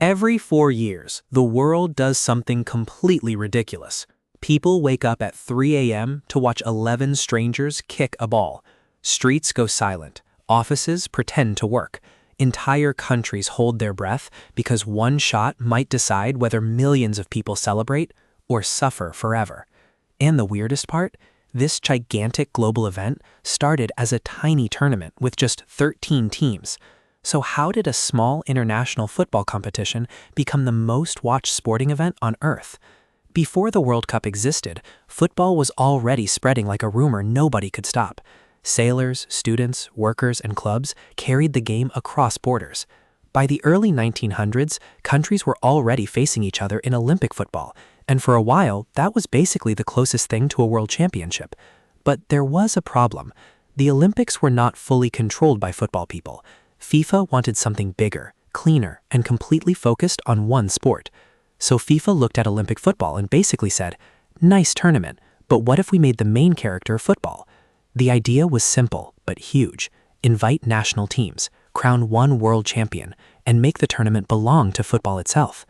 Every 4 years, the world does something completely ridiculous. People wake up at 3 a.m. to watch 11 strangers kick a ball. Streets go silent. Offices pretend to work. Entire countries hold their breath because one shot might decide whether millions of people celebrate or suffer forever. And the weirdest part? This gigantic global event started as a tiny tournament with just 13 teams. So how did a small international football competition become the most watched sporting event on Earth? Before the World Cup existed, football was already spreading like a rumor nobody could stop. Sailors, students, workers, and clubs carried the game across borders. By the early 1900s, countries were already facing each other in Olympic football, and for a while, that was basically the closest thing to a world championship. But there was a problem. The Olympics were not fully controlled by football people. FIFA wanted something bigger, cleaner, and completely focused on one sport. So FIFA looked at Olympic football and basically said, "Nice tournament, but what if we made the main character football?" The idea was simple, but huge. Invite national teams, crown one world champion, and make the tournament belong to football itself.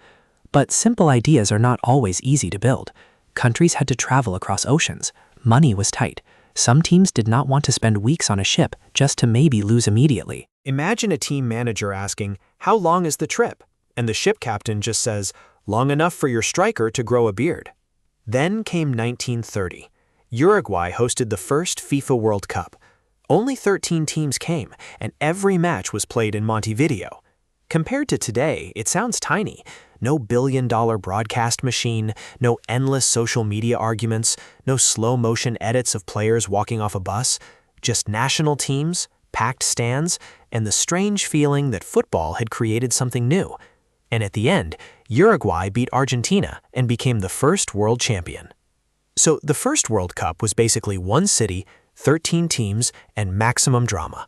But simple ideas are not always easy to build. Countries had to travel across oceans. Money was tight. Some teams did not want to spend weeks on a ship just to maybe lose immediately. Imagine a team manager asking, "How long is the trip?" And the ship captain just says, "Long enough for your striker to grow a beard." Then came 1930. Uruguay hosted the first FIFA World Cup. Only 13 teams came, and every match was played in Montevideo. Compared to today, it sounds tiny. No billion-dollar broadcast machine, no endless social media arguments, no slow-motion edits of players walking off a bus, just national teams, packed stands, and the strange feeling that football had created something new. And at the end, Uruguay beat Argentina and became the first world champion. So the first World Cup was basically one city, 13 teams, and maximum drama.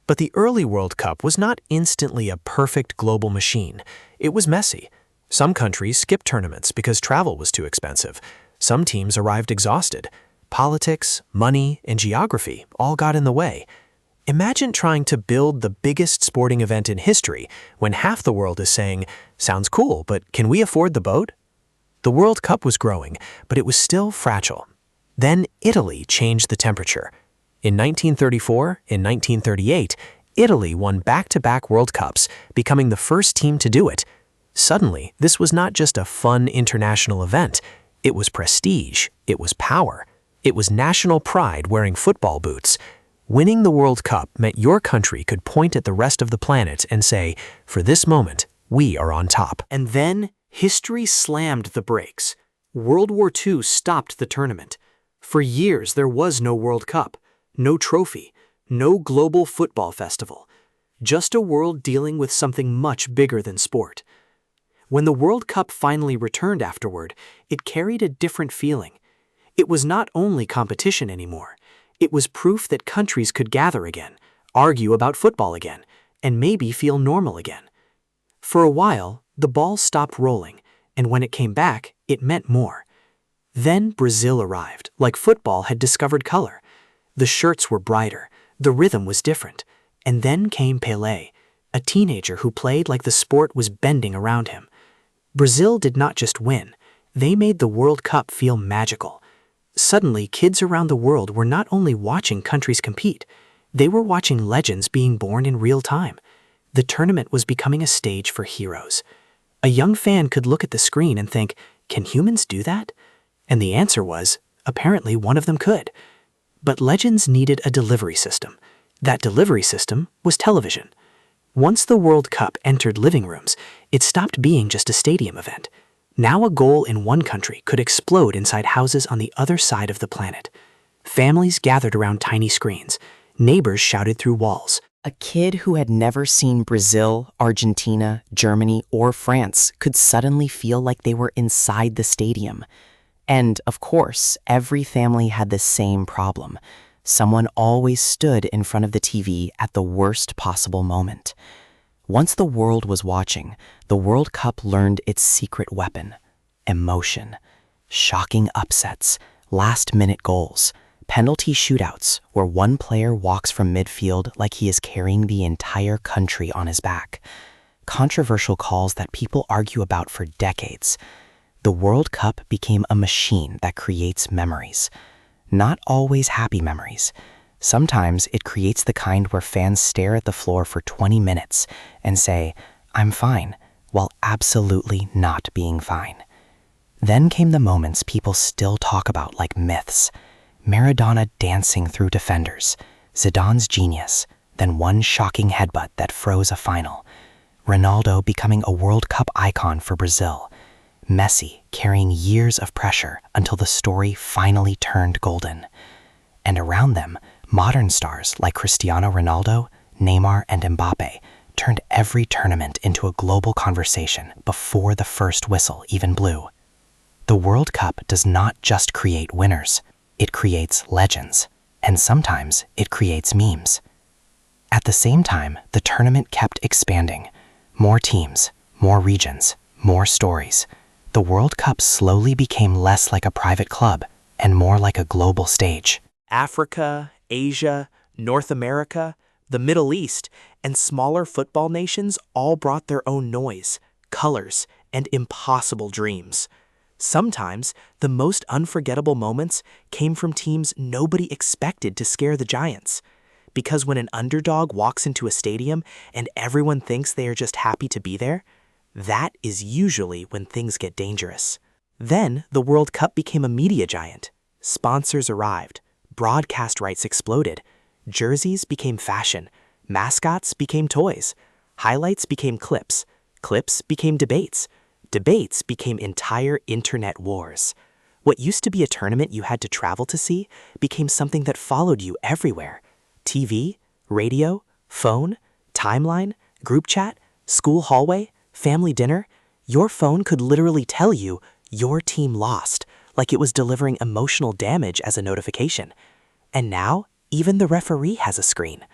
But the early World Cup was not instantly a perfect global machine. It was messy. Some countries skipped tournaments because travel was too expensive. Some teams arrived exhausted. Politics, money, and geography all got in the way. Imagine trying to build the biggest sporting event in history when half the world is saying, "Sounds cool, but can we afford the boat?" The World Cup was growing, but it was still fragile. Then Italy changed the temperature. In 1934 and 1938, Italy won back-to-back World Cups, becoming the first team to do it. Suddenly, this was not just a fun international event. It was prestige. It was power. It was national pride wearing football boots. Winning the World Cup meant your country could point at the rest of the planet and say, "For this moment, we are on top." And then, history slammed the brakes. World War II stopped the tournament. For years, there was no World Cup, no trophy, no global football festival. Just a world dealing with something much bigger than sport. When the World Cup finally returned afterward, it carried a different feeling. It was not only competition anymore. It was proof that countries could gather again, argue about football again, and maybe feel normal again. For a while, the ball stopped rolling, and when it came back, it meant more. Then Brazil arrived, like football had discovered color. The shirts were brighter, the rhythm was different. And then came Pelé, a teenager who played like the sport was bending around him. Brazil did not just win, they made the World Cup feel magical. Suddenly, kids around the world were not only watching countries compete, they were watching legends being born in real time. The tournament was becoming a stage for heroes. A young fan could look at the screen and think, "Can humans do that?" And the answer was, apparently one of them could. But legends needed a delivery system. That delivery system was television. Once the World Cup entered living rooms, it stopped being just a stadium event. Now a goal in one country could explode inside houses on the other side of the planet. Families gathered around tiny screens. Neighbors shouted through walls. A kid who had never seen Brazil, Argentina, Germany, or France could suddenly feel like they were inside the stadium. And, of course, every family had the same problem. Someone always stood in front of the TV at the worst possible moment. Once the world was watching, the World Cup learned its secret weapon: emotion. Shocking upsets, last-minute goals, penalty shootouts where one player walks from midfield like he is carrying the entire country on his back. controversial calls that people argue about for decades. The World Cup became a machine that creates memories. Not always happy memories. Sometimes it creates the kind where fans stare at the floor for 20 minutes and say, "I'm fine," while absolutely not being fine. Then came the moments people still talk about like myths. Maradona dancing through defenders, Zidane's genius, then one shocking headbutt that froze a final, Ronaldo becoming a World Cup icon for Brazil, Messi carrying years of pressure until the story finally turned golden. And around them, modern stars like Cristiano Ronaldo, Neymar, and Mbappé turned every tournament into a global conversation before the first whistle even blew. The World Cup does not just create winners, it creates legends, and sometimes it creates memes. At the same time, the tournament kept expanding. More teams, more regions, more stories. The World Cup slowly became less like a private club and more like a global stage. Africa, Asia, North America, the Middle East, and smaller football nations all brought their own noise, colors, and impossible dreams. Sometimes, the most unforgettable moments came from teams nobody expected to scare the giants. Because when an underdog walks into a stadium and everyone thinks they are just happy to be there, that is usually when things get dangerous. Then, the World Cup became a media giant. Sponsors arrived. Broadcast rights exploded. Jerseys became fashion. Mascots became toys. Highlights became clips. Clips became debates. Debates became entire internet wars. What used to be a tournament you had to travel to see became something that followed you everywhere. TV, radio, phone, timeline, group chat, school hallway, family dinner. Your phone could literally tell you your team lost, like it was delivering emotional damage as a notification. And now, even the referee has a screen.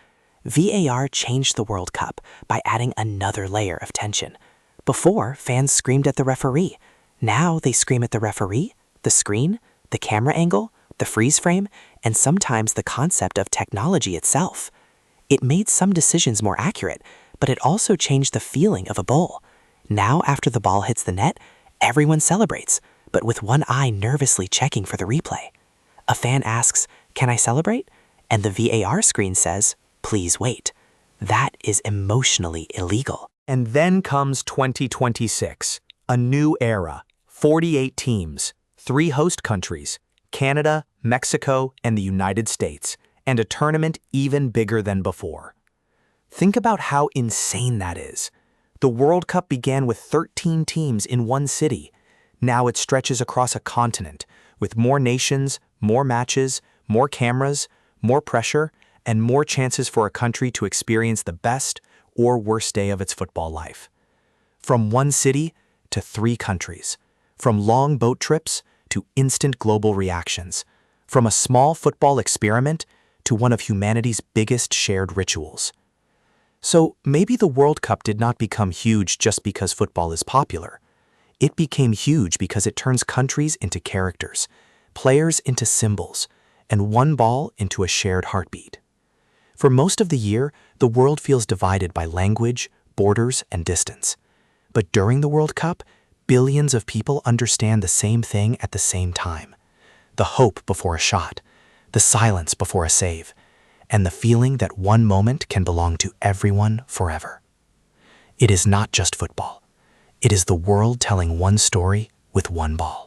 VAR changed the World Cup by adding another layer of tension. Before, fans screamed at the referee. Now they scream at the referee, the screen, the camera angle, the freeze frame, and sometimes the concept of technology itself. It made some decisions more accurate, but it also changed the feeling of a goal. Now, after the ball hits the net, everyone celebrates, but with one eye nervously checking for the replay. A fan asks, "Can I celebrate?" And the VAR screen says, "Please wait." That is emotionally illegal. And then comes 2026, a new era, 48 teams, 3 host countries, Canada, Mexico, and the United States, and a tournament even bigger than before. Think about how insane that is. The World Cup began with 13 teams in one city. Now it stretches across a continent, with more nations, more matches, more cameras, more pressure, and more chances for a country to experience the best or worst day of its football life. From one city to 3 countries, from long boat trips to instant global reactions, from a small football experiment to one of humanity's biggest shared rituals. So maybe the World Cup did not become huge just because football is popular. It became huge because it turns countries into characters, players into symbols, and one ball into a shared heartbeat. For most of the year, the world feels divided by language, borders, and distance. But during the World Cup, billions of people understand the same thing at the same time. The hope before a shot, the silence before a save, and the feeling that one moment can belong to everyone forever. It is not just football. It is the world telling one story with one ball.